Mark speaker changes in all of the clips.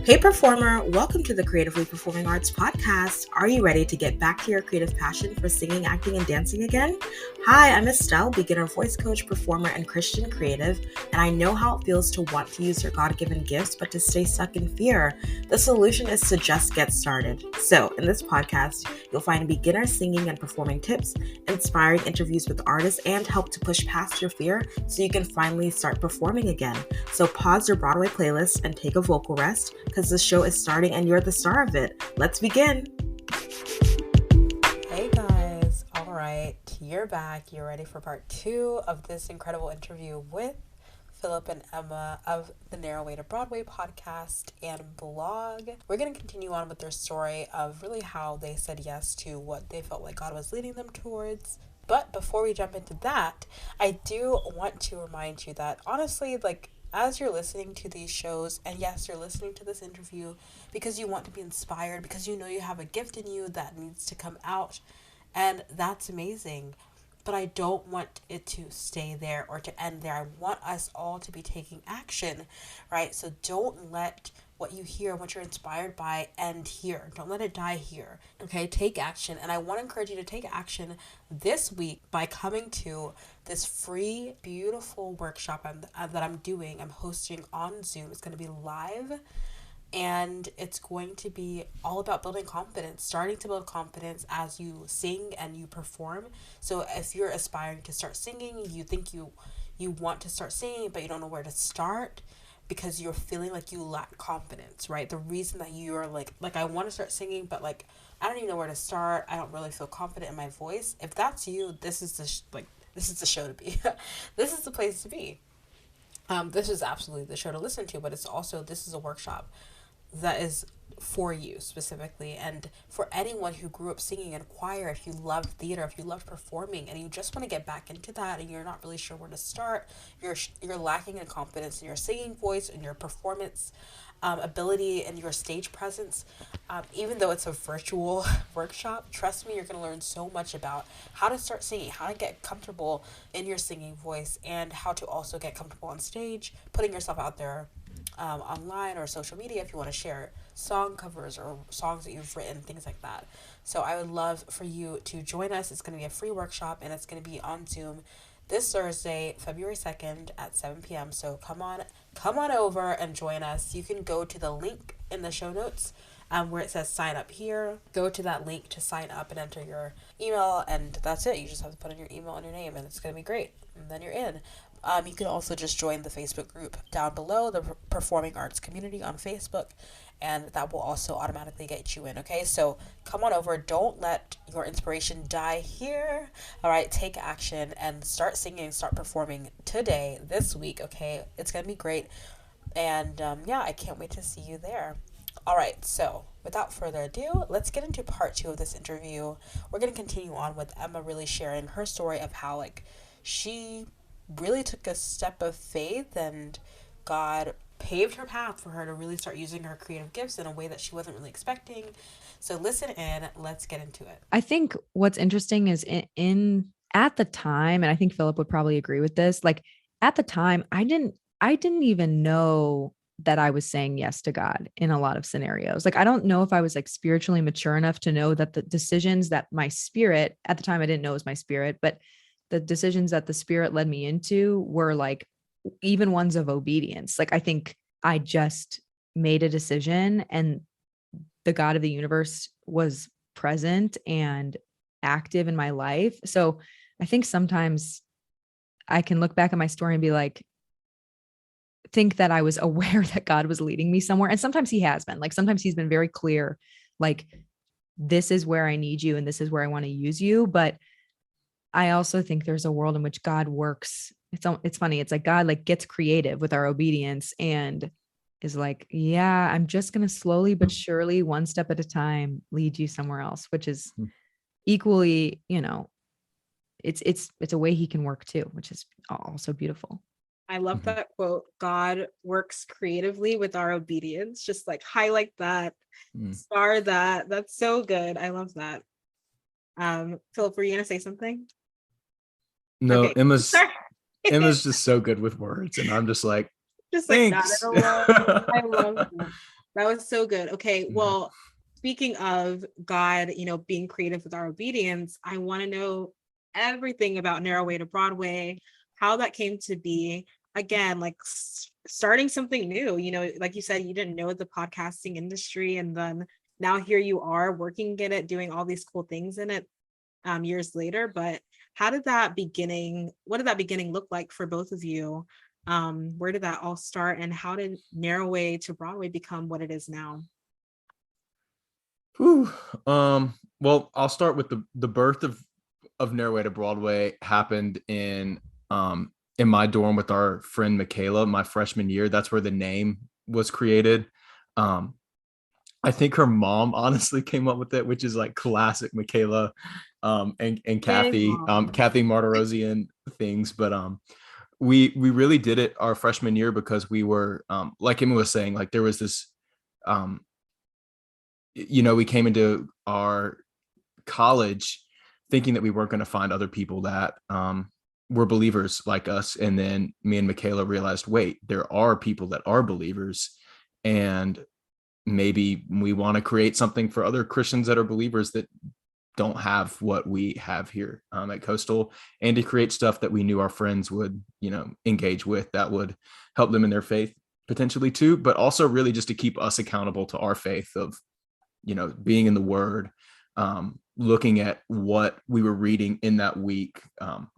Speaker 1: Hey performer, welcome to the Creatively Performing Arts podcast. Are you ready to get back to your creative passion for singing, acting, and dancing again? Hi, I'm Estelle, beginner voice coach, performer, and Christian creative, and I know how it feels to want to use your God-given gifts, but to stay stuck in fear. The solution is to just get started. So, in this podcast, you'll find beginner singing and performing tips, inspiring interviews with artists, and help to push past your fear so you can finally start performing again. So pause your Broadway playlist and take a vocal rest, because the show is starting and you're the star of it. Let's begin. Hey guys, all right, you're back. You're ready for part 2 of this incredible interview with Philip and Emma of the Narrow Way to Broadway podcast and blog. We're going to continue on with their story of really how they said yes to what they felt like God was leading them towards. But before we jump into that, I do want to remind you that honestly, as you're listening to these shows, and yes, you're listening to this interview because you want to be inspired, because you know you have a gift in you that needs to come out, and that's amazing. But I don't want it to stay there or to end there. I want us all to be taking action, right? So don't let what you hear, what you're inspired by, end here. Don't let it die here, okay? Take action. And I want to encourage you to take action this week by coming to this free, beautiful workshop that I'm doing. I'm hosting on Zoom. It's going to be live. And it's going to be all about building confidence, starting to build confidence as you sing and you perform. So if you're aspiring to start singing, you think you want to start singing, but you don't know where to start because you're feeling like you lack confidence, right? The reason that you're like I want to start singing, but I don't even know where to start. I don't really feel confident in my voice. If that's you, this is the show to be. This is the place to be. This is absolutely the show to listen to, but this is a workshop that is for you specifically, and for anyone who grew up singing in choir. If you love theater, if you love performing, and you just want to get back into that, and you're not really sure where to start, you're lacking in confidence in your singing voice and your performance ability and your stage presence, even though it's a virtual workshop, trust me, you're going to learn so much about how to start singing, how to get comfortable in your singing voice, and how to also get comfortable on stage, putting yourself out there online or social media if you want to share song covers or songs that you've written, things like that. So I would love for you to join us. It's going to be a free workshop, and it's going to be on Zoom this Thursday, February 2nd at 7 p.m. So come on over and join us. You can go to the link in the show notes where it says sign up here. Go to that link to sign up and enter your email, and that's it. You just have to put in your email and your name, and it's going to be great. And then you're in. You can also just join the Facebook group down below, the Performing Arts Community on Facebook, and that will also automatically get you in, okay? So come on over. Don't let your inspiration die here. All right, take action and start singing, start performing today, this week, okay? It's going to be great. And I can't wait to see you there. All right, so without further ado, let's get into part 2 of this interview. We're going to continue on with Emma really sharing her story of how, she really took a step of faith, and God paved her path for her to really start using her creative gifts in a way that she wasn't really expecting. So listen in, let's get into it.
Speaker 2: I think what's interesting is in at the time, and I think Philip would probably agree with this, at the time, I didn't even know that I was saying yes to God in a lot of scenarios. I don't know if I was spiritually mature enough to know that the decisions that my spirit, at the time I didn't know it was my spirit, but the decisions that the spirit led me into were even ones of obedience. I think I just made a decision, and the God of the universe was present and active in my life. So I think sometimes I can look back at my story and be think that I was aware that God was leading me somewhere. And sometimes he has been. Sometimes he's been very clear, this is where I need you and this is where I want to use you. But I also think there's a world in which God works. It's funny. It's God gets creative with our obedience and is I'm just going to slowly but surely, one step at a time, lead you somewhere else, which is equally, it's a way he can work too, which is also beautiful.
Speaker 1: I love that quote. God works creatively with our obedience. Just highlight that, star that. That's so good. I love that. Philip, were you going to say something?
Speaker 3: No, okay. Emma's just so good with words, and I'm just thanks.
Speaker 1: I love that. That was so good. Okay, well, speaking of God, being creative with our obedience, I want to know everything about Narrow Way to Broadway, how that came to be. Again, like starting something new, like you said, you didn't know the podcasting industry, and then now here you are working in it, doing all these cool things in it years later. But what did that beginning look like for both of you? Where did that all start, and how did Narrow Way to Broadway become what it is now?
Speaker 3: Whew. Well, I'll start with the birth of Narrow Way to Broadway happened in my dorm with our friend Michaela, my freshman year. That's where the name was created. Um, I think her mom honestly came up with it, which is like classic Michaela and Kathy, Kathy Martirosian things. But we really did it our freshman year because we were like Emma was saying, like there was this we came into our college thinking that we weren't going to find other people that were believers like us. And then me and Michaela realized, wait, there are people that are believers, and maybe we want to create something for other Christians that are believers that don't have what we have here at Coastal, and to create stuff that we knew our friends would, engage with, that would help them in their faith potentially too, but also really just to keep us accountable to our faith of, being in the Word, looking at what we were reading in that week,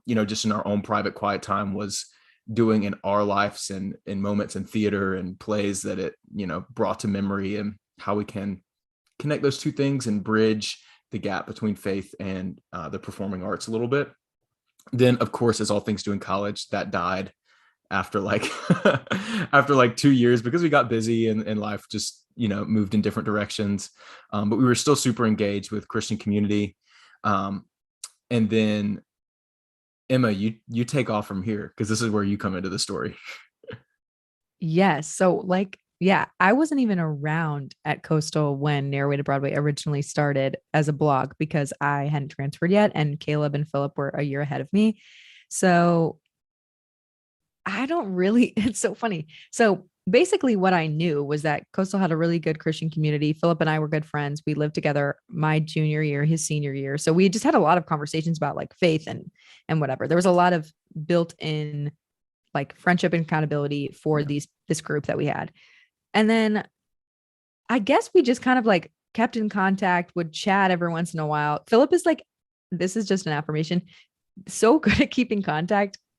Speaker 3: just in our own private quiet time, was doing in our lives and in moments in theater and plays that it, brought to memory, and how we can connect those two things and bridge the gap between faith and the performing arts a little bit. Then, of course, as all things do in college, that died after like after like 2 years, because we got busy and life just moved in different directions, but we were still super engaged with Christian community. And then Emma, you take off from here, because this is where you come into the story.
Speaker 2: Yes. So yeah, I wasn't even around at Coastal when Narrow Way to Broadway originally started as a blog, because I hadn't transferred yet, and Caleb and Philip were a year ahead of me. So I don't really, it's so funny. So basically what I knew was that Coastal had a really good Christian community. Philip and I were good friends. We lived together my junior year, his senior year. So we just had a lot of conversations about like faith and whatever. There was a lot of built in like friendship and accountability for this group that we had. And then I guess we just kind of like kept in contact, would chat every once in a while. Philip is like, this is just an affirmation, so good at keeping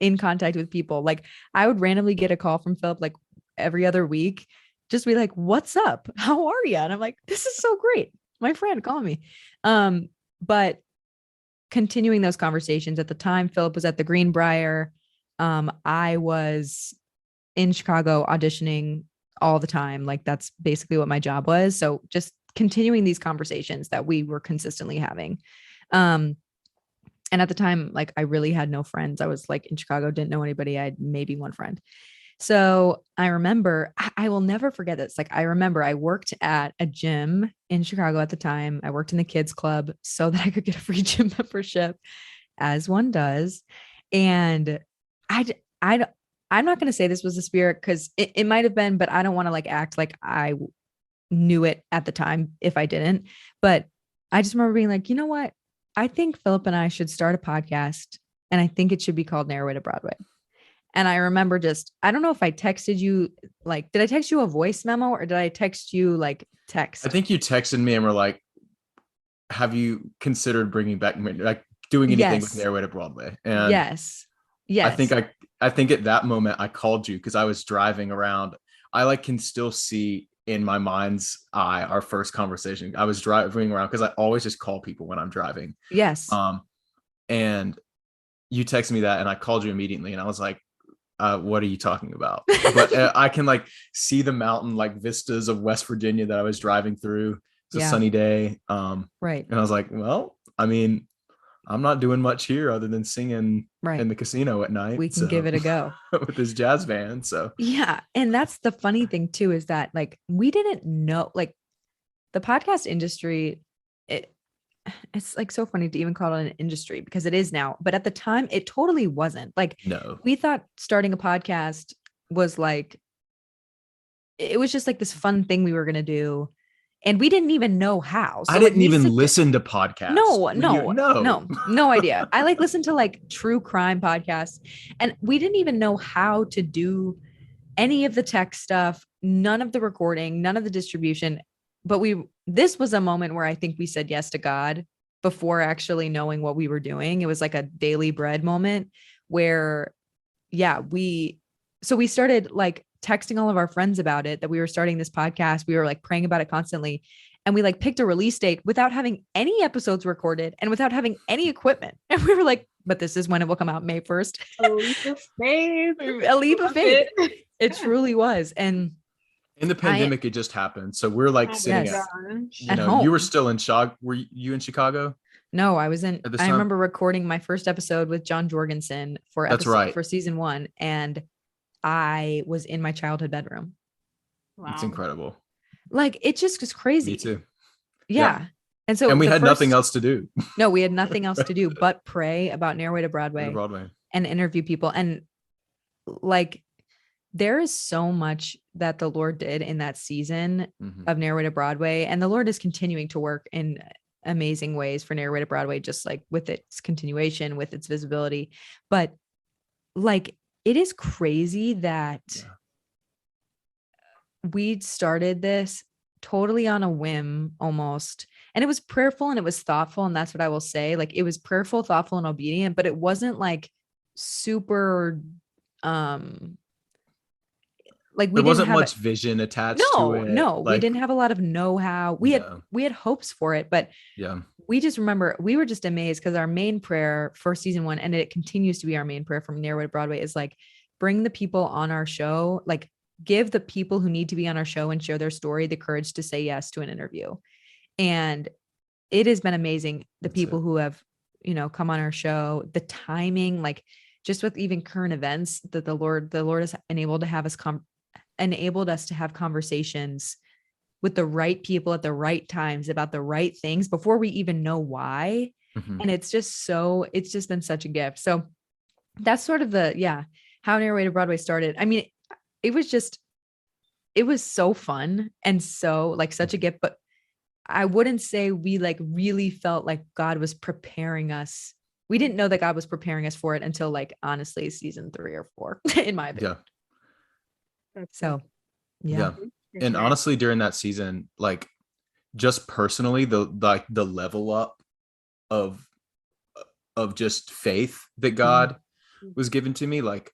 Speaker 2: in contact with people. Like I would randomly get a call from Philip like every other week, just be like, what's up? How are you? And I'm like, this is so great. My friend calling me. But continuing those conversations, at the time, Philip was at the Greenbrier. I was in Chicago auditioning all the time. Like that's basically what my job was. So just continuing these conversations that we were consistently having. And at the time, like I really had no friends. I was like in Chicago, didn't know anybody. I had maybe one friend. So I remember, I will never forget this. Like I remember I worked at a gym in Chicago at the time. I worked in the kids club so that I could get a free gym membership, as one does. And I'm not going to say this was the spirit, because it might have been, but I don't want to like act like I knew it at the time if I didn't. But I just remember being like, you know what? I think Philip and I should start a podcast, and I think it should be called Narrow Way to Broadway. And I remember I don't know if I texted you, like, did I text you a voice memo or did I text you like text?
Speaker 3: I think you texted me and were like, have you considered bringing back, like doing anything with Narrow Way to Broadway? And
Speaker 2: yes.
Speaker 3: I think at that moment I called you because I was driving around. I like can still see in my mind's eye our first conversation. I was driving around because I always just call people when I'm driving.
Speaker 2: Yes.
Speaker 3: And you texted me that, and I called you immediately, and I was like, what are you talking about? But I can like see the mountain like vistas of West Virginia that I was driving through. It's a sunny day.
Speaker 2: Right.
Speaker 3: And I was like, well, I mean, I'm not doing much here other than singing in the casino at night.
Speaker 2: We can give it a go
Speaker 3: with this jazz band. So
Speaker 2: yeah. And that's the funny thing too, is that like, we didn't know, like the podcast industry, it's like so funny to even call it an industry, because it is now, but at the time it totally wasn't. Like,
Speaker 3: no,
Speaker 2: we thought starting a podcast was like it was just like this fun thing we were going to do. And we didn't even know how. So
Speaker 3: I didn't even
Speaker 2: sit
Speaker 3: listen to podcasts.
Speaker 2: No idea. I like listen to like true crime podcasts, and we didn't even know how to do any of the tech stuff, none of the recording, none of the distribution. But this was a moment where I think we said yes to God before actually knowing what we were doing. It was like a daily bread moment where, yeah, we started like texting all of our friends about it, that we were starting this podcast. We were like praying about it constantly. And we like picked a release date without having any episodes recorded and without having any equipment. And we were like, but this is when it will come out, May 1st.
Speaker 4: A leap of faith.
Speaker 2: A leap of faith. It truly was. And
Speaker 3: in the pandemic, it just happened. So we're like sitting
Speaker 2: at home.
Speaker 3: You were still in Chicago. Were you in Chicago?
Speaker 2: No, I remember recording my first episode with John Jorgensen for season 1. And I was in my childhood bedroom.
Speaker 3: Wow. It's incredible.
Speaker 2: Like, it just was crazy.
Speaker 3: Me too.
Speaker 2: Yeah. And
Speaker 3: we had nothing else to do.
Speaker 2: No, we had nothing else to do but pray about Narrow Way to Broadway and interview people. And like, there is so much that the Lord did in that season of Narrow Way to Broadway. And the Lord is continuing to work in amazing ways for Narrow Way to Broadway, just like with its continuation, with its visibility. But like, it is crazy that we started this totally on a whim almost. And it was prayerful and it was thoughtful. And that's what I will say. Like, it was prayerful, thoughtful, and obedient, but it wasn't like super, like there
Speaker 3: wasn't much vision attached to it.
Speaker 2: No, we didn't have a lot of know-how. We had hopes for it, but we just remember we were just amazed because our main prayer for season 1, and it continues to be our main prayer from Narrow Way to Broadway, is like, bring the people on our show, like give the people who need to be on our show and share their story the courage to say yes to an interview. And it has been amazing. The people who have, come on our show, the timing, like just with even current events that the Lord has enabled us to have conversations with the right people at the right times about the right things before we even know why. And it's just been such a gift. So that's sort of how Narrow Way to Broadway started. I mean, it was so fun and so like such a gift, but I wouldn't say we like really felt like God was preparing us. We didn't know that God was preparing us for it until like, honestly, season 3 or 4, in my opinion. So, yeah.
Speaker 3: And honestly, during that season, like just personally, the level up of just faith that God was given to me, like,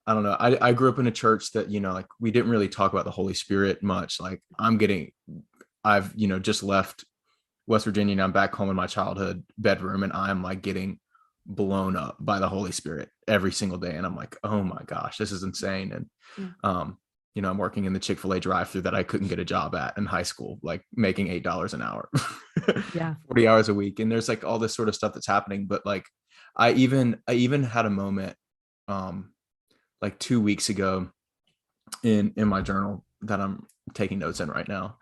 Speaker 3: I don't know. I grew up in a church that, like we didn't really talk about the Holy Spirit much. Like I've just left West Virginia and I'm back home in my childhood bedroom and I'm like getting blown up by the Holy Spirit every single day. And I'm like, oh my gosh, this is insane. And, I'm working in the Chick-fil-A drive-thru that I couldn't get a job at in high school, like making $8 an hour, 40 hours a week. And there's like all this sort of stuff that's happening. But like, I even had a moment, like 2 weeks ago in my journal that I'm taking notes in right now,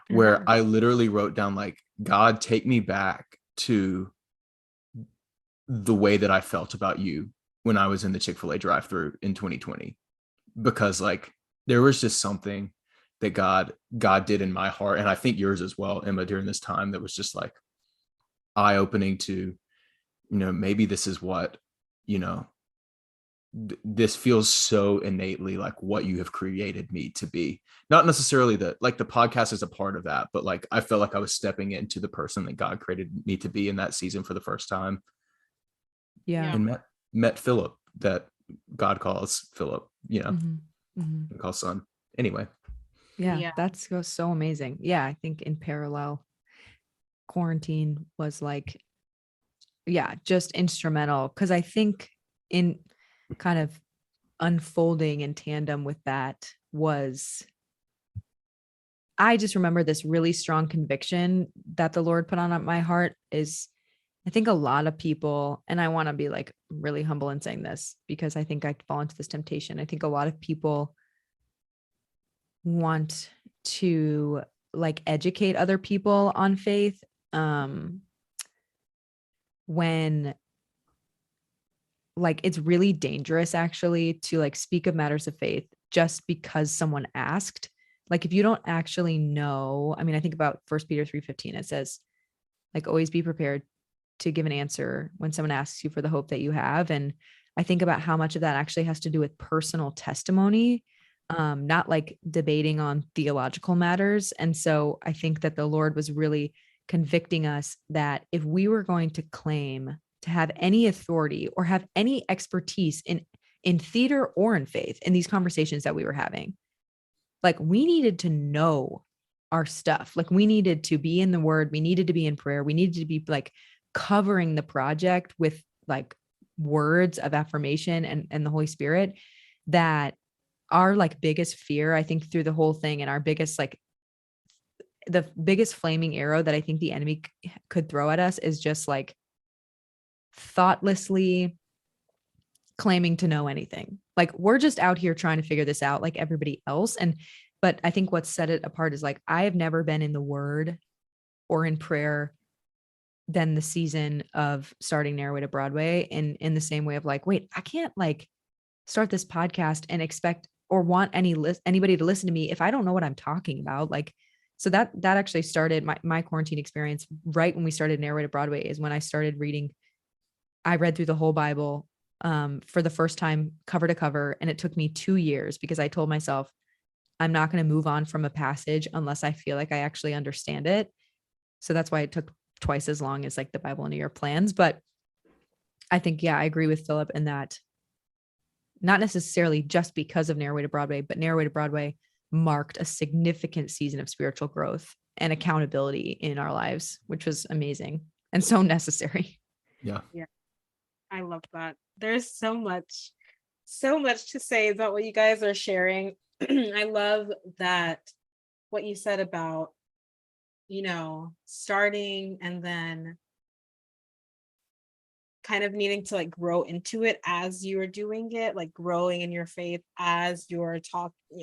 Speaker 3: where I literally wrote down like, God, take me back to the way that I felt about you when I was in the Chick-fil-A drive-thru in 2020, because like there was just something that God did in my heart, and I think yours as well, Emma, during this time, that was just like eye-opening to, maybe this is what, this feels so innately like what you have created me to be. Not necessarily that like the podcast is a part of that, but like I felt like I was stepping into the person that God created me to be in that season for the first time. And met Philip, that God calls Philip, calls son. Anyway.
Speaker 2: Yeah, that's so amazing. Yeah, I think in parallel, quarantine was like, just instrumental, because I think in kind of unfolding in tandem with that was, I just remember this really strong conviction that the Lord put on my heart is, I think a lot of people, and I want to be like really humble in saying this because I think I fall into this temptation. I think a lot of people want to like educate other people on faith, when like it's really dangerous actually to like speak of matters of faith just because someone asked. Like if you don't actually know, I mean, I think about 1 Peter 3:15, it says, like, always be prepared to give an answer when someone asks you for the hope that you have. And I think about how much of that actually has to do with personal testimony, not like debating on theological matters. And so I think that the Lord was really convicting us that if we were going to claim to have any authority or have any expertise in theater or in faith in these conversations that we were having, like we needed to know our stuff. Like we needed to be in the word, we needed to be in prayer, we needed to be like covering the project with like words of affirmation and the Holy Spirit. That our like biggest fear, I think, through the whole thing, and our biggest like the biggest flaming arrow that I think the enemy could throw at us is just like thoughtlessly claiming to know anything. Like we're just out here trying to figure this out like everybody else. But I think what set it apart is like, I have never been in the word or in prayer than the season of starting Narrowway to Broadway, in the same way of like, wait, I can't like start this podcast and expect or want anybody to listen to me if I don't know what I'm talking about. Like, so that actually started my quarantine experience right when we started Narrowway to Broadway, is when I started reading. I read through the whole Bible for the first time, cover to cover. And it took me 2 years because I told myself, I'm not going to move on from a passage unless I feel like I actually understand it. So that's why it took twice as long as like the Bible in a Year plans. But I think, yeah, I agree with Philip in that, not necessarily just because of Narrowway to Broadway, but Narrowway to Broadway marked a significant season of spiritual growth and accountability in our lives, which was amazing and so necessary.
Speaker 3: Yeah.
Speaker 4: Yeah, I love that. There's so much to say about what you guys are sharing. I love that what you said about, starting and then kind of needing to like grow into it as you are doing it, like growing in your faith as you're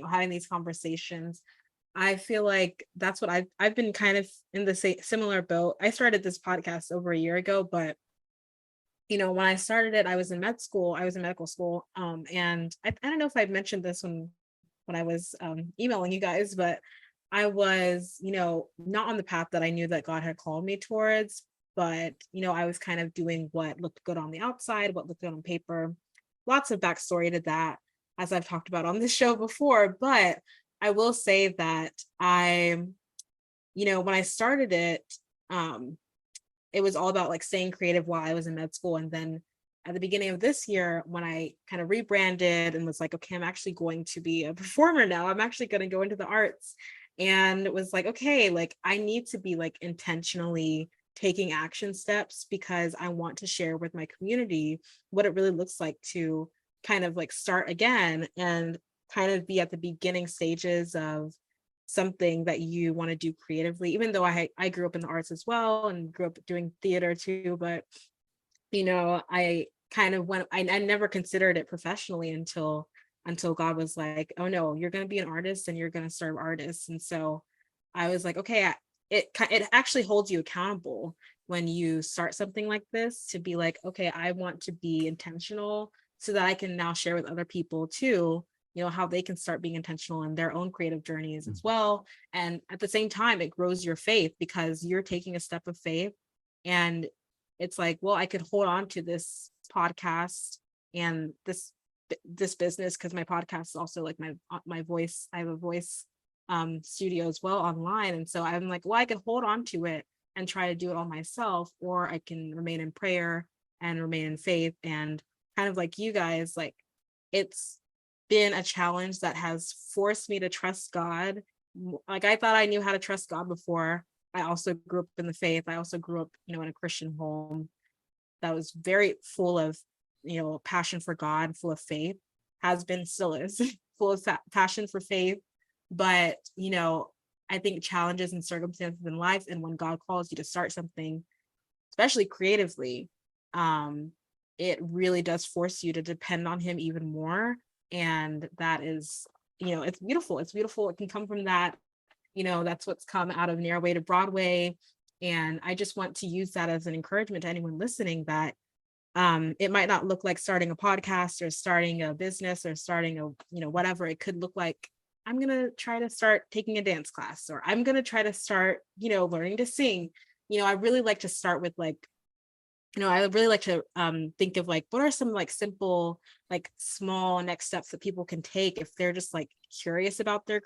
Speaker 4: having these conversations. I feel like that's what I've been kind of in the similar boat. I started this podcast over a year ago, but when I started it, I was in medical school. And I don't know if I mentioned this when I was emailing you guys, but I was, not on the path that I knew that God had called me towards, but, I was kind of doing what looked good on the outside, what looked good on paper. Lots of backstory to that, as I've talked about on this show before. But I will say that when I started it, it was all about like staying creative while I was in med school. And then at the beginning of this year, when I kind of rebranded and was like, okay, I'm actually going to be a performer now. I'm actually going to go into the arts. And it was like, okay, like I need to be like intentionally taking action steps because I want to share with my community what it really looks like to kind of like start again and kind of be at the beginning stages of something that you want to do creatively. Even though I grew up in the arts as well and grew up doing theater too, but I kind of I never considered it professionally until God was like, oh no, you're going to be an artist and you're going to serve artists. And so I was like, okay, it actually holds you accountable when you start something like this, to be like, okay, I want to be intentional so that I can now share with other people too, how they can start being intentional in their own creative journeys as well. And at the same time, it grows your faith because you're taking a step of faith. And it's like, well, I could hold on to this podcast and this business, because my podcast is also like my voice. I have a voice studio as well online. And so I'm like, well, I could hold on to it and try to do it all myself, or I can remain in prayer and remain in faith. And kind of like you guys, like it's been a challenge that has forced me to trust God. Like I thought I knew how to trust God before. I also grew up in the faith. I also grew up, in a Christian home that was very full of, passion for God, full of faith, has been, still is full of passion for faith. But, I think challenges and circumstances in life, and when God calls you to start something, especially creatively, it really does force you to depend on him even more. And that is, it's beautiful. It's beautiful. It can come from that. That's what's come out of Narrowway to Broadway. And I just want to use that as an encouragement to anyone listening that it might not look like starting a podcast or starting a business or starting a, whatever. It could look like I'm going to try to start taking a dance class, or I'm going to try to start, learning to sing. I really like to start with like, I really like to think of like, what are some like simple, like small next steps that people can take if they're just like curious about their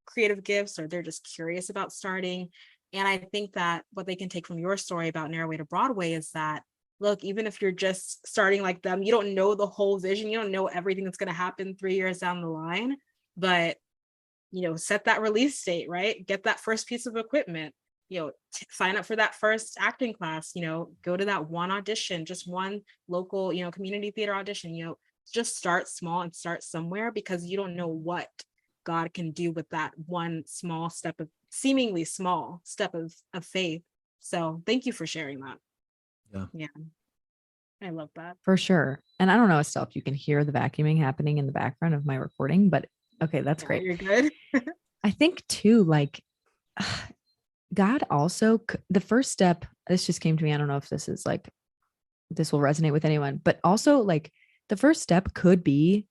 Speaker 4: creative gifts, or they're just curious about starting. And I think that what they can take from your story about Narrow Way to Broadway is that, look, even if you're just starting like them, you don't know the whole vision, you don't know everything that's going to happen 3 years down the line, but set that release date, right? Get that first piece of equipment, sign up for that first acting class, go to that one audition, just one local, community theater audition, just start small and start somewhere, because you don't know what God can do with that one small step of seemingly small step of faith. So thank you for sharing that. Yeah. I love that.
Speaker 2: For sure. And I don't know, Estelle, if you can hear the vacuuming happening in the background of my recording, but okay, that's great.
Speaker 4: You're good.
Speaker 2: I think too, like God also, the first step, this just came to me. I don't know if this is like, this will resonate with anyone, but also like the first step could be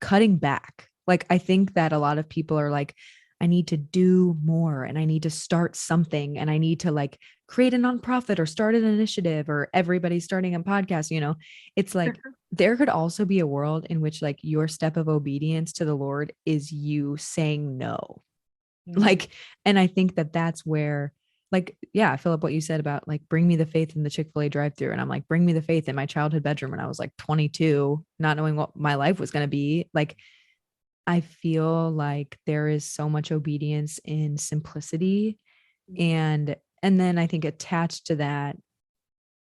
Speaker 2: cutting back. Like, I think that a lot of people are like, I need to do more and I need to start something and I need to like create a nonprofit or start an initiative, or everybody's starting a podcast. It's like, there could also be a world in which like your step of obedience to the Lord is you saying no. Like, and I think that that's where, like, yeah, Philip, what you said about like, bring me the faith in the Chick-fil-A drive-thru. And I'm like, bring me the faith in my childhood bedroom when I was like 22, not knowing what my life was going to be. Like, I feel like there is so much obedience in simplicity. And then I think attached to that,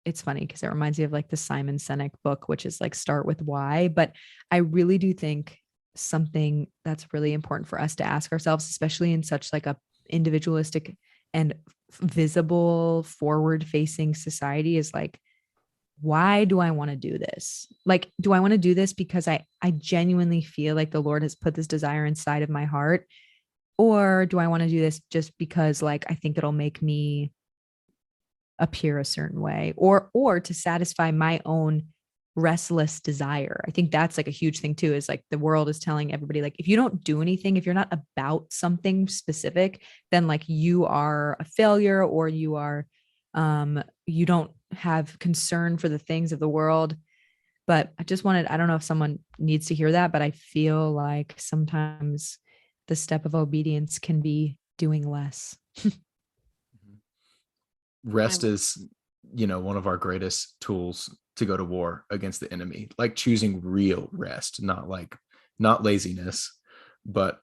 Speaker 2: it's funny because it reminds me of like the Simon Sinek book, which is like Start with Why. But I really do think something that's really important for us to ask ourselves, especially in such like a individualistic and visible forward facing society, is like, why do I want to do this? Like, do I want to do this because I genuinely feel like the Lord has put this desire inside of my heart? Or do I want to do this just because like I think it'll make me appear a certain way, or to satisfy my own restless desire? I think that's like a huge thing too, is like the world is telling everybody, like, if you don't do anything, if you're not about something specific, then like you are a failure, or you are you don't have concern for the things of the world. But I don't know if someone needs to hear that, but I feel like sometimes the step of obedience can be doing less.
Speaker 3: Rest is, one of our greatest tools to go to war against the enemy, like choosing real rest, not laziness, but,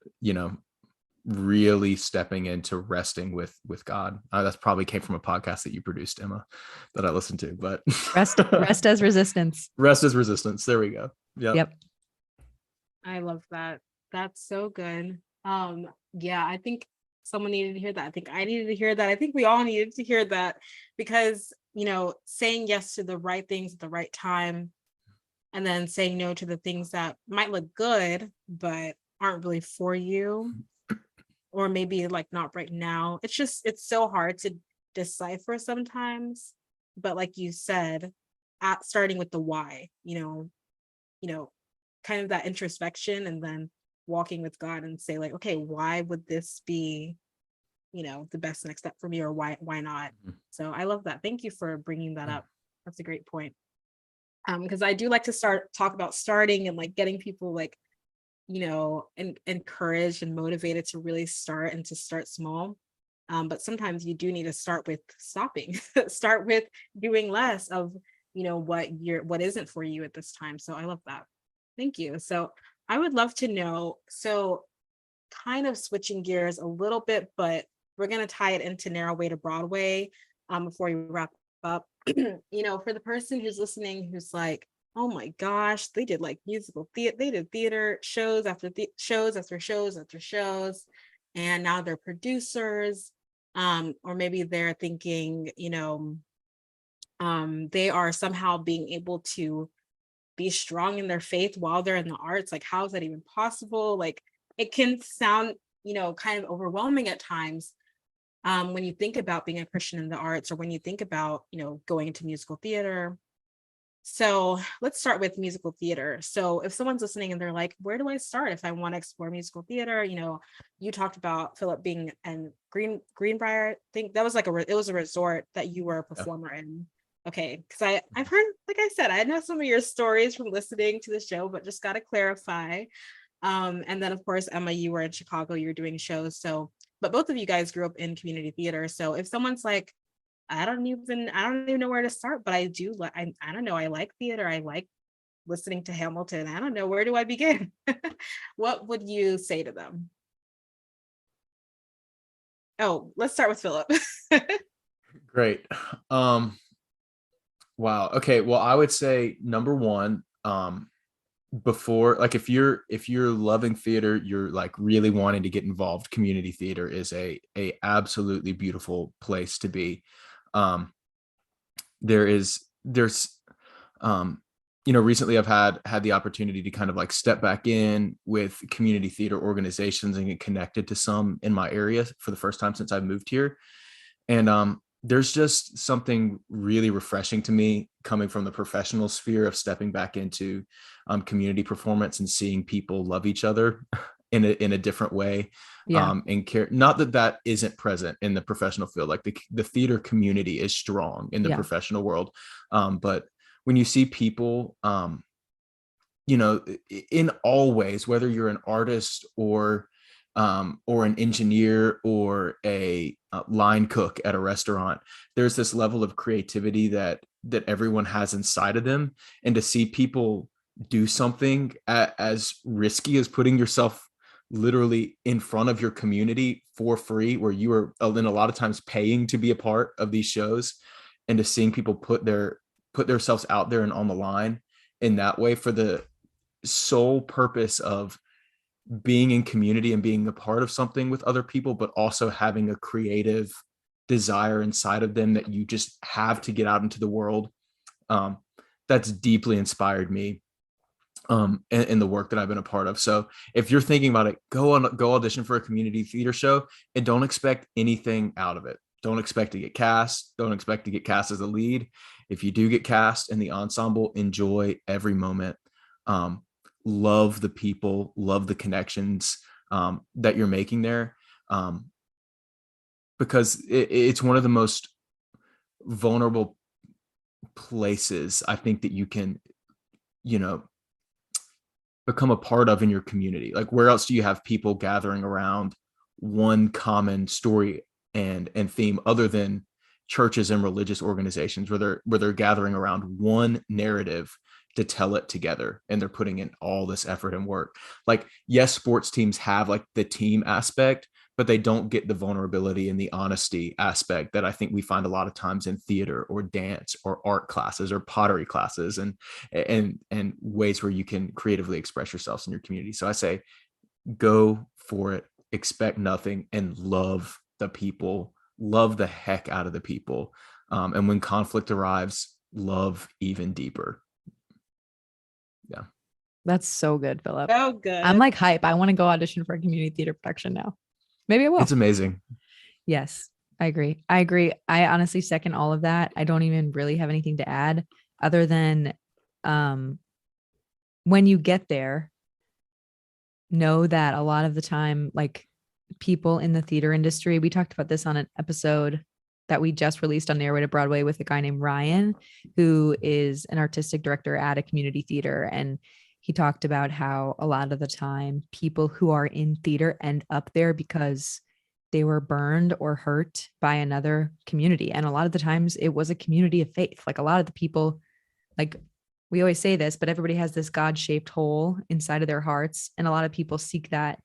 Speaker 3: really stepping into resting with God. That's probably came from a podcast that you produced, Emma, that I listened to, but
Speaker 2: rest as resistance.
Speaker 3: Rest as resistance. There we go.
Speaker 2: Yep.
Speaker 4: I love that. That's so good. Yeah, I think someone needed to hear that. I think I needed to hear that. I think we all needed to hear that, because, saying yes to the right things at the right time, and then saying no to the things that might look good, but aren't really for you, or maybe like not right now. It's so hard to decipher sometimes. But like you said, starting with the why, kind of that introspection, and then walking with God and say like, okay, why would this be, the best next step for me, or why not? So I love that. Thank you for bringing that up. That's a great point. Because I do like to talk about starting and like getting people like, encouraged and motivated to really start, and to start small. But sometimes you do need to start with stopping, start with doing less of, what isn't for you at this time. So I love that. Thank you. So I would love to know, so kind of switching gears a little bit, but we're going to tie it into Narrow Way to Broadway before we wrap up. For the person who's listening, who's like, oh my gosh, they did like musical theater, they did theater shows after shows after shows after shows, and now they're producers, or maybe they're thinking, they are somehow being able to be strong in their faith while they're in the arts. Like, how is that even possible? Like, it can sound, kind of overwhelming at times, when you think about being a Christian in the arts, or when you think about, going into musical theater. So let's start with musical theater. So if someone's listening and they're like, where do I start if I want to explore musical theater? You know, you talked about Philip being in Greenbrier. I think that was like it was a resort that you were a performer in. Okay, because I've heard, like I said, I know some of your stories from listening to the show, but just got to clarify. And then of course, Emma, you were in Chicago, you were doing shows. So, but both of you guys grew up in community theater. So if someone's like, I don't even know where to start, but I do like, I don't know, I like theater, I like listening to Hamilton, I don't know, where do I begin? What would you say to them? Oh, let's start with Philip.
Speaker 3: Great. Wow. Okay. Well, I would say number one, before, like, if you're loving theater, you're like really wanting to get involved, community theater is a absolutely beautiful place to be. Um, there's recently I've had the opportunity to kind of like step back in with community theater organizations and get connected to some in my area for the first time since I've moved here. And there's just something really refreshing to me coming from the professional sphere of stepping back into community performance and seeing people love each other in a different way.
Speaker 2: Yeah.
Speaker 3: And care, not that that isn't present in the professional field, like the theater community is strong in the
Speaker 2: Yeah.
Speaker 3: professional world. But when you see people, in all ways, whether you're an artist or an engineer or a line cook at a restaurant, there's this level of creativity that everyone has inside of them. And to see people do something as risky as putting yourself literally in front of your community for free, where you are then a lot of times paying to be a part of these shows, and to seeing people put themselves out there and on the line in that way for the sole purpose of being in community and being a part of something with other people, but also having a creative desire inside of them that you just have to get out into the world. Um, that's deeply inspired me in the work that I've been a part of. So if you're thinking about it, go audition for a community theater show and don't expect anything out of it. Don't expect to get cast. Don't expect to get cast as a lead. If you do get cast in the ensemble, enjoy every moment. Um, Love the people, love the connections that you're making there, because it's one of the most vulnerable places I think that you can, you know, become a part of in your community. Like, where else do you have people gathering around one common story and theme other than churches and religious organizations, where they're gathering around one narrative to tell it together, and they're putting in all this effort and work. Like, yes, sports teams have like the team aspect, but they don't get the vulnerability and the honesty aspect that I think we find a lot of times in theater or dance or art classes or pottery classes, and ways where you can creatively express yourselves in your community. So I say, go for it, expect nothing, and love the people, love the heck out of the people. And when conflict arrives, love even deeper. Yeah.
Speaker 2: That's so good, Philip.
Speaker 4: So good.
Speaker 2: I'm like hype. I want to go audition for a community theater production now. Maybe I will.
Speaker 3: It's amazing.
Speaker 2: Yes, I agree. I honestly second all of that. I don't even really have anything to add other than when you get there, know that a lot of the time, like, people in the theater industry, we talked about this on an episode that we just released on Airway to Broadway with a guy named Ryan, who is an artistic director at a community theater. And he talked about how a lot of the time people who are in theater end up there because they were burned or hurt by another community. And a lot of the times it was a community of faith. Like, a lot of the people, like, we always say this, but everybody has this God-shaped hole inside of their hearts. And a lot of people seek that.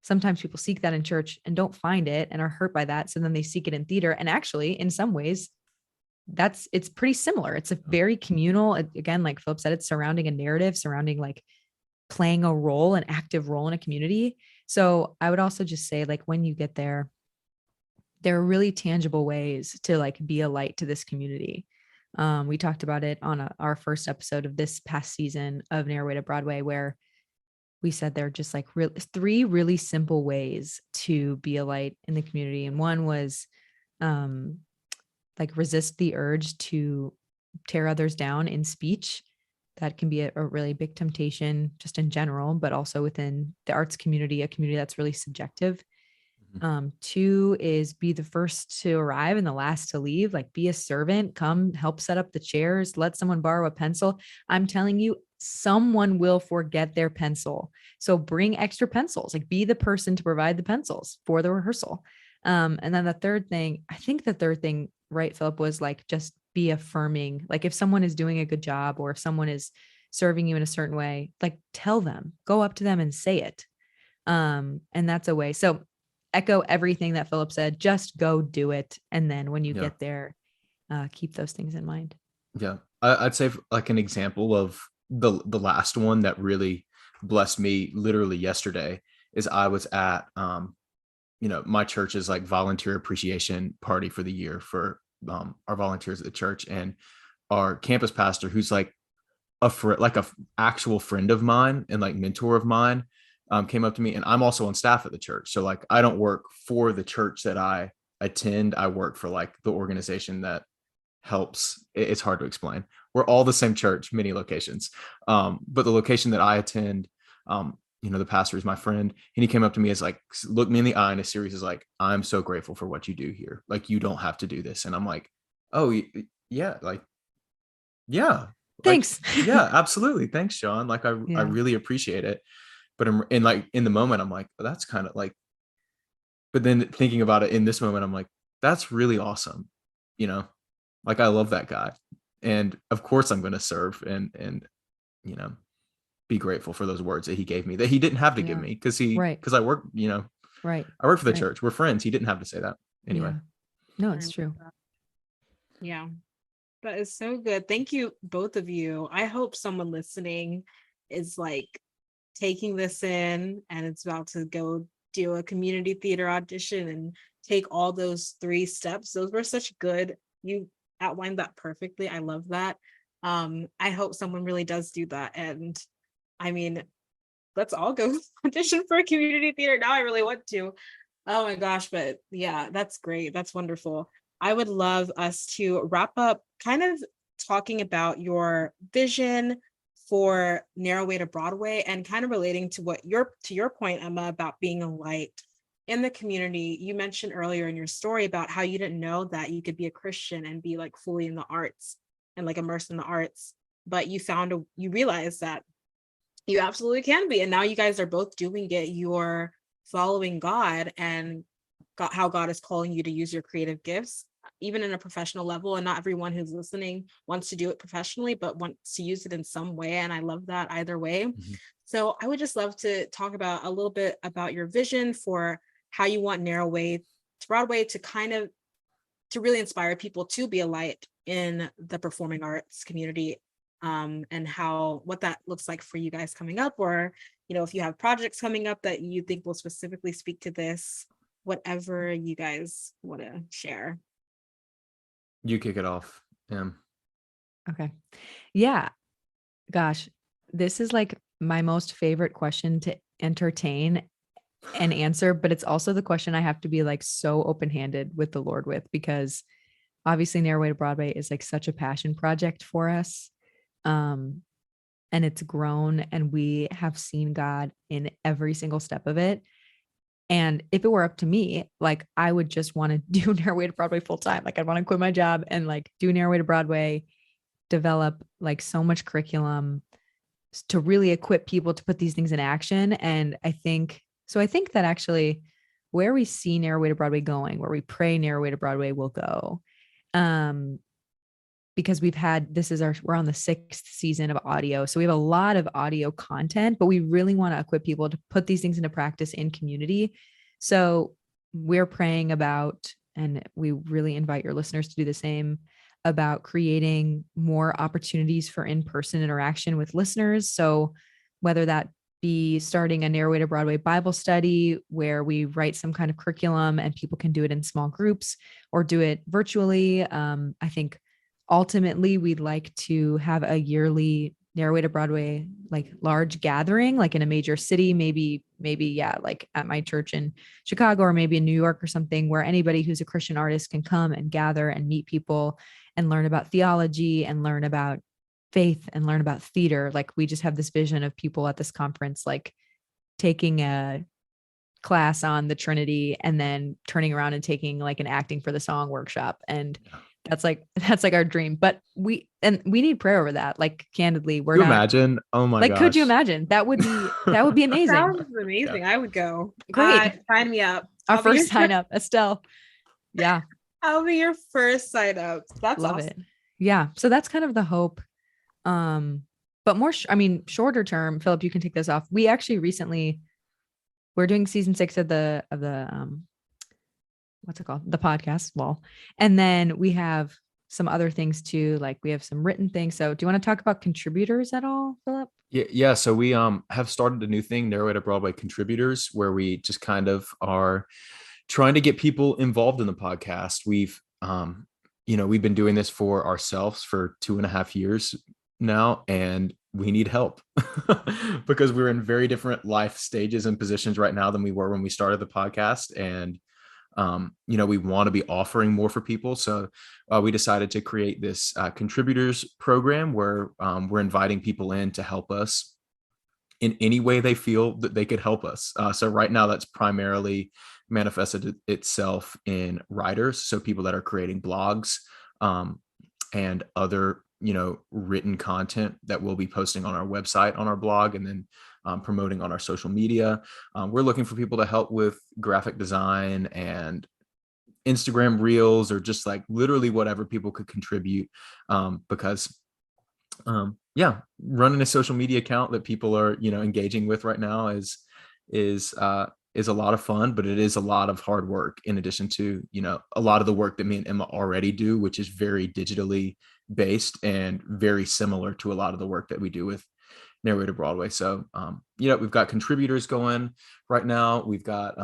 Speaker 2: Sometimes people seek that in church and don't find it and are hurt by that. So then they seek it in theater. And actually, in some ways, it's pretty similar. It's a very communal, again, like Philip said, it's surrounding a narrative, surrounding like playing a role, an active role in a community. So I would also just say, like, when you get there, there are really tangible ways to like be a light to this community. We talked about it on our first episode of this past season of Airway to Broadway, where we said there are just like three really simple ways to be a light in the community. And one was like resist the urge to tear others down in speech. That can be a really big temptation just in general, but also within the arts community, a community that's really subjective. 2 is be the first to arrive and the last to leave. Like, be a servant, come help set up the chairs, let someone borrow a pencil. I'm telling you, someone will forget their pencil. So bring extra pencils, like be the person to provide the pencils for the rehearsal. And then the third thing, I think the third thing, right, Philip, was like, just be affirming. Like, if someone is doing a good job or if someone is serving you in a certain way, like, tell them, go up to them and say it. And that's a way. So echo everything that Philip said, just go do it. And then when you get there, keep those things in mind.
Speaker 3: Yeah. I'd say like an example of the last one that really blessed me literally yesterday is I was at, my church's like volunteer appreciation party for the year for our volunteers at the church, and our campus pastor, who's like a actual friend of mine and like mentor of mine, came up to me, and I'm also on staff at the church. So like, I don't work for the church that I attend. I work for like the organization that helps. It's hard to explain. We're all the same church, many locations. But the location that I attend, the pastor is my friend, and he came up to me as like, looked me in the eye in a series, is like, I'm so grateful for what you do here. Like, you don't have to do this. And I'm like, oh yeah, like, yeah.
Speaker 2: Thanks.
Speaker 3: Like, yeah, absolutely. Thanks, Sean. Like, I really appreciate it. But in the moment, I'm like, that's kind of like, but then thinking about it in this moment, I'm like, that's really awesome. Like, I love that guy. And of course I'm going to serve and, be grateful for those words that he gave me, that he didn't have to give me. Cause I work,
Speaker 2: right.
Speaker 3: I work for the church. We're friends. He didn't have to say that anyway.
Speaker 2: Yeah. No, it's true.
Speaker 4: Yeah. That is so good. Thank you, both of you. I hope someone listening is like taking this in and it's about to go do a community theater audition and take all those 3 steps. Those were such good, you outlined that perfectly. I love that. I hope someone really does do that. And I mean, let's all go audition for a community theater. Now I really want to. Oh my gosh. But yeah, that's great. That's wonderful. I would love us to wrap up kind of talking about your vision for Narrow Way to Broadway and kind of relating to your point, Emma, about being a light in the community. You mentioned earlier in your story about how you didn't know that you could be a Christian and be like fully in the arts and like immersed in the arts, but you realized that you absolutely can be. And now you guys are both doing it. You're following God and how God is calling you to use your creative gifts, even in a professional level. And not everyone who's listening wants to do it professionally, but wants to use it in some way. And I love that either way. Mm-hmm. So I would just love to talk about a little bit about your vision for how you want Narrow Way to Broadway to really inspire people to be a light in the performing arts community, and what that looks like for you guys coming up, or, if you have projects coming up that you think will specifically speak to this, whatever you guys want to share.
Speaker 3: You kick it off.
Speaker 2: Okay. Yeah. Gosh, this is like my most favorite question to entertain and answer, but it's also the question I have to be like so open-handed with the Lord with, because obviously Narrow Way to Broadway is like such a passion project for us. And it's grown, and we have seen God in every single step of it. And if it were up to me, like, I would just want to do Narrow Way to Broadway full time. Like, I'd want to quit my job and like do Narrow Way to Broadway, develop like so much curriculum to really equip people to put these things in action. And I think that actually where we see Narrow Way to Broadway going, where we pray Narrow Way to Broadway will go, because we're on the 6th season of audio. So we have a lot of audio content, but we really want to equip people to put these things into practice in community. So we're praying about, and we really invite your listeners to do the same, about creating more opportunities for in-person interaction with listeners. So whether that be starting a Narrow Way to Broadway Bible study where we write some kind of curriculum and people can do it in small groups, or do it virtually. I think ultimately we'd like to have a yearly Narrow Way to Broadway, like large gathering, like in a major city, maybe, like at my church in Chicago, or maybe in New York or something, where anybody who's a Christian artist can come and gather and meet people and learn about theology and learn about faith and learn about theater. Like we just have this vision of people at this conference, like taking a class on the Trinity and then turning around and taking like an acting for the song workshop. And that's like our dream. But we need prayer over that. Like candidly, we're
Speaker 3: you
Speaker 2: not
Speaker 3: imagine? Oh my
Speaker 2: like,
Speaker 3: gosh.
Speaker 2: could you imagine? That would be amazing.
Speaker 4: Sounds amazing. I would go.
Speaker 2: Great.
Speaker 4: Sign me up.
Speaker 2: Our first sign up, Estelle. Yeah.
Speaker 4: I'll be your first sign up. That's
Speaker 2: Love
Speaker 4: awesome.
Speaker 2: it. Yeah. So that's kind of the hope. But more, shorter term, Philip, you can take this off. We actually recently, we're doing season 6 of the what's it called? The podcast wall. And then we have some other things too. Like we have some written things. So do you want to talk about contributors at all, Philip?
Speaker 3: Yeah. So we have started a new thing, Narrowway to Broadway Contributors, where we just kind of are trying to get people involved in the podcast. We've we've been doing this for ourselves for 2.5 years now, and we need help because we're in very different life stages and positions right now than we were when we started the podcast. And we want to be offering more for people. So we decided to create this contributors program where we're inviting people in to help us in any way they feel that they could help us. So right now that's primarily manifested itself in writers. So people that are creating blogs and other, written content that we'll be posting on our website, on our blog, and then promoting on our social media. We're looking for people to help with graphic design and Instagram reels, or just like literally whatever people could contribute, because running a social media account that people are, engaging with right now is a lot of fun, but it is a lot of hard work in addition to, a lot of the work that me and Emma already do, which is very digitally based and very similar to a lot of the work that we do with Narrowway to Broadway. So, we've got contributors going right now. We've got,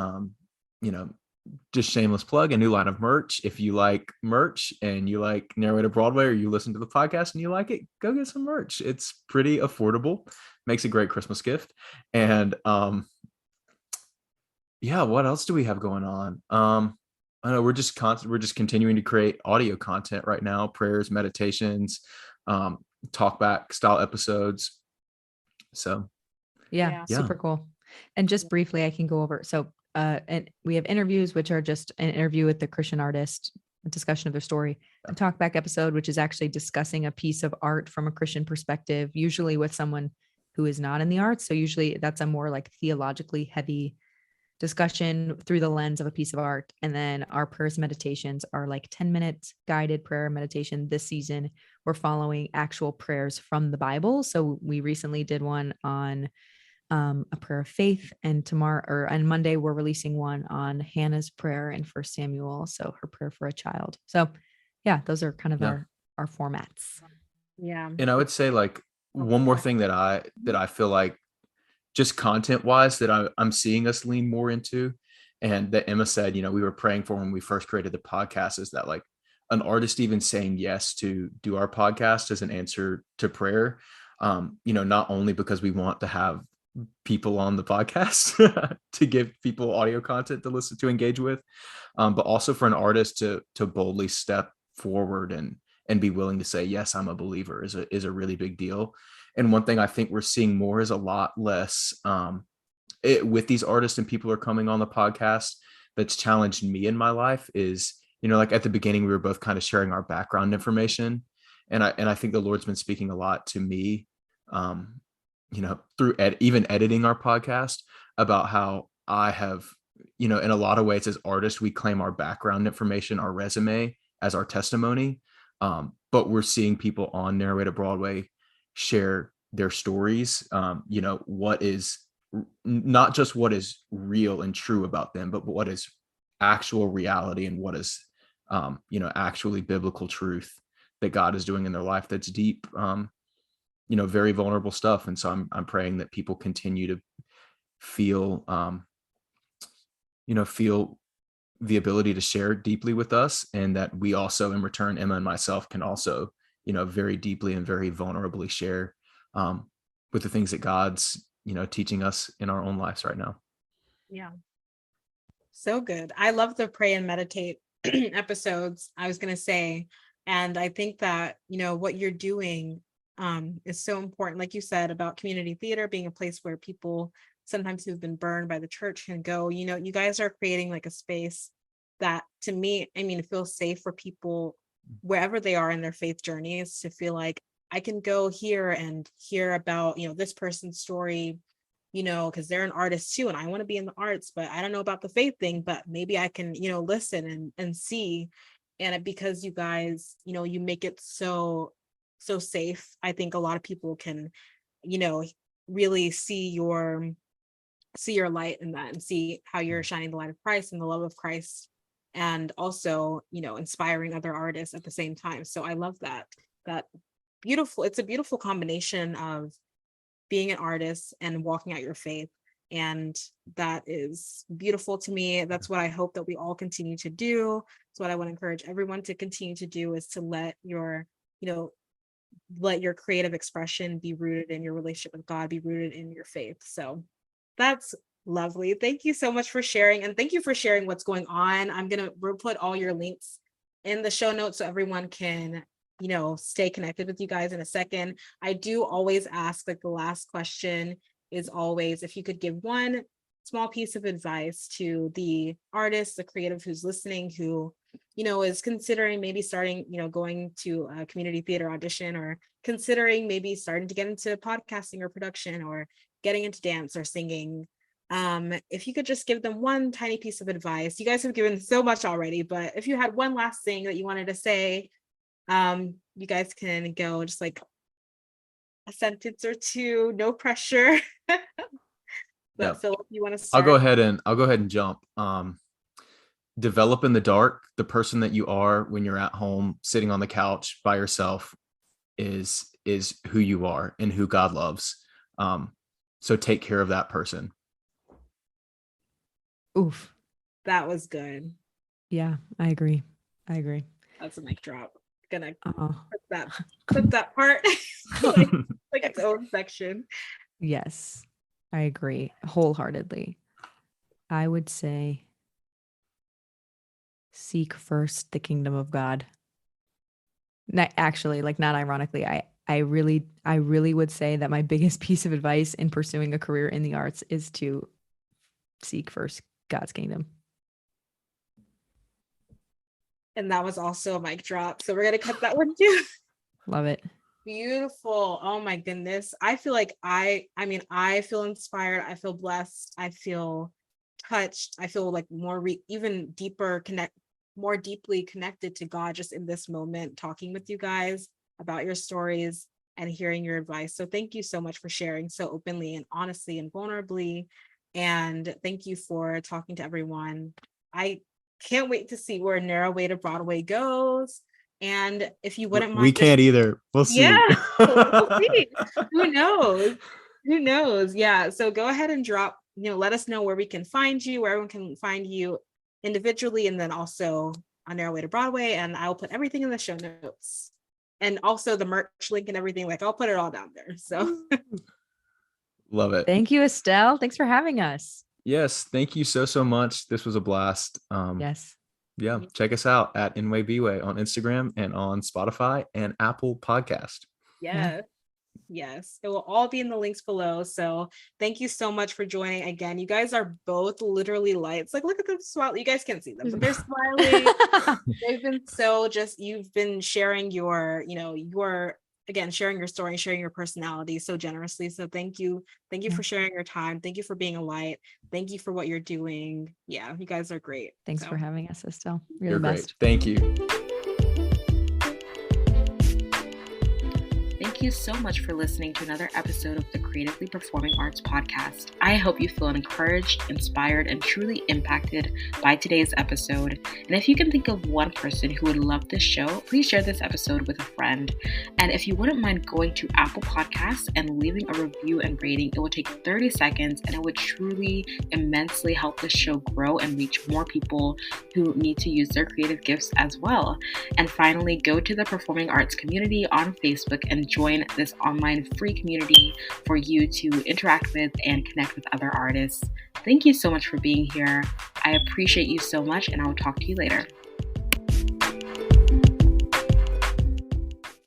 Speaker 3: just shameless plug, a new line of merch. If you like merch and you like Narrowway to Broadway, or you listen to the podcast and you like it, go get some merch. It's pretty affordable, makes a great Christmas gift. And, what else do we have going on? I know we're just continuing to create audio content right now, prayers, meditations, talkback style episodes. So
Speaker 2: yeah, super cool. And just briefly, I can go over. So and we have interviews, which are just an interview with the Christian artist, a discussion of their story, a talkback episode, which is actually discussing a piece of art from a Christian perspective, usually with someone who is not in the arts. So usually that's a more like theologically heavy discussion through the lens of a piece of art. And then our prayers meditations are like 10 minutes guided prayer meditation. This season, we're following actual prayers from the Bible. So we recently did one on a prayer of faith, and on Monday, we're releasing one on Hannah's prayer in 1 Samuel. So her prayer for a child. So yeah, those are kind of our formats.
Speaker 4: Yeah.
Speaker 3: And I would say like one more thing that I feel like just content wise that I'm seeing us lean more into, and that Emma said, we were praying for when we first created the podcast, is that like an artist even saying yes to do our podcast as an answer to prayer. Not only because we want to have people on the podcast to give people audio content to listen to, engage with, but also for an artist to boldly step forward and be willing to say, yes, I'm a believer, is a really big deal. And one thing I think we're seeing more is a lot less with these artists and people are coming on the podcast that's challenged me in my life is, like at the beginning, we were both kind of sharing our background information. And I think the Lord's been speaking a lot to me, through even editing our podcast, about how I have, in a lot of ways as artists, we claim our background information, our resume, as our testimony. But we're seeing people on Narrowway to Broadway share their stories, what is not just what is real and true about them, but what is actual reality and what is, actually biblical truth that God is doing in their life. That's deep, very vulnerable stuff. And so I'm praying that people continue to feel, feel the ability to share deeply with us, and that we also, in return, Emma and myself, can also, very deeply and very vulnerably share with the things that God's, teaching us in our own lives right now.
Speaker 4: Yeah. So good. I love the pray and meditate episodes. I was going to say, And I think that, what you're doing is so important. Like you said about community theater being a place where people sometimes who've been burned by the church can go, you guys are creating like a space that, to me, I mean, it feels safe for people wherever they are in their faith journeys to feel like I can go here and hear about, this person's story, because they're an artist too, and I want to be in the arts, but I don't know about the faith thing, but maybe I can, listen and see. And because you guys, you make it so safe, I think a lot of people can, really see your light in that and see how you're shining the light of Christ and the love of Christ, and also, inspiring other artists at the same time. So I love that beautiful, it's a beautiful combination of being an artist and walking out your faith. And that is beautiful to me. That's what I hope that we all continue to do. It's what I want to encourage everyone to continue to do, is to let your creative expression be rooted in your relationship with God, be rooted in your faith. So that's lovely. Thank you so much for sharing. And thank you for sharing what's going on. We'll put all your links in the show notes so everyone can, stay connected with you guys in a second. I do always ask, like, the last question is always, if you could give one small piece of advice to the artist, the creative who's listening, who, is considering maybe starting, going to a community theater audition, or considering maybe starting to get into podcasting or production, or getting into dance or singing. If you could just give them one tiny piece of advice. You guys have given so much already, but if you had one last thing that you wanted to say, you guys can go just like a sentence or two, no pressure. But
Speaker 3: Yeah.
Speaker 4: Philip, you want to start?
Speaker 3: I'll go ahead and jump. Develop in the dark. The person that you are when you're at home sitting on the couch by yourself is who you are and who God loves. So take care of that person.
Speaker 2: Oof.
Speaker 4: That was good.
Speaker 2: Yeah, I agree.
Speaker 4: That's a mic drop. Gonna
Speaker 2: Uh-uh.
Speaker 4: clip that part like its own section.
Speaker 2: Yes, I agree wholeheartedly. I would say seek first the kingdom of God. Actually, like, not ironically, I really would say that my biggest piece of advice in pursuing a career in the arts is to seek first God's kingdom.
Speaker 4: And that was also a mic drop. So we're gonna cut that one too.
Speaker 2: Love it.
Speaker 4: Beautiful. Oh my goodness. I feel like I feel inspired. I feel blessed. I feel touched. I feel like more deeply connected to God just in this moment, talking with you guys about your stories and hearing your advice. So thank you so much for sharing so openly and honestly and vulnerably. And thank you for talking to everyone. I can't wait to see where Narrow Way to Broadway goes. And if you wouldn't mind,
Speaker 3: we can't either. We'll see.
Speaker 4: Yeah, we'll see. Who knows? Yeah. So go ahead and drop, let us know where we can find you, where everyone can find you individually, and then also on Narrow Way to Broadway. And I'll put everything in the show notes, and also the merch link and everything. Like, I'll put it all down there. So
Speaker 3: Love it.
Speaker 2: Thank you, Estelle. Thanks for having us.
Speaker 3: Yes, thank you so much. This was a blast.
Speaker 2: Yes.
Speaker 3: Yeah, check us out at Inway Bway on Instagram and on Spotify and Apple Podcast.
Speaker 4: Yes, it will all be in the links below. So thank you so much for joining again. You guys are both literally lights. Like, look at them smile. You guys can't see them, but they're smiling. You've been sharing your sharing your story, sharing your personality so generously. So thank you for sharing your time. Thank you for being a light. Thank you for what you're doing. Yeah, you guys are great.
Speaker 2: Thanks for having us, Estelle. You're
Speaker 3: You're
Speaker 2: the
Speaker 3: great.
Speaker 2: best.
Speaker 3: Thank you.
Speaker 5: Thank you so much for listening to another episode of the Creatively Performing Arts Podcast. I hope you feel encouraged, inspired, and truly impacted by today's episode. And if you can think of one person who would love this show, please share this episode with a friend. And if you wouldn't mind going to Apple Podcasts and leaving a review and rating, it will take 30 seconds and it would truly immensely help the show grow and reach more people who need to use their creative gifts as well. And finally, go to the Performing Arts community on Facebook and join this online free community for you to interact with and connect with other artists. Thank you so much for being here. I appreciate you so much, and I will talk to you later.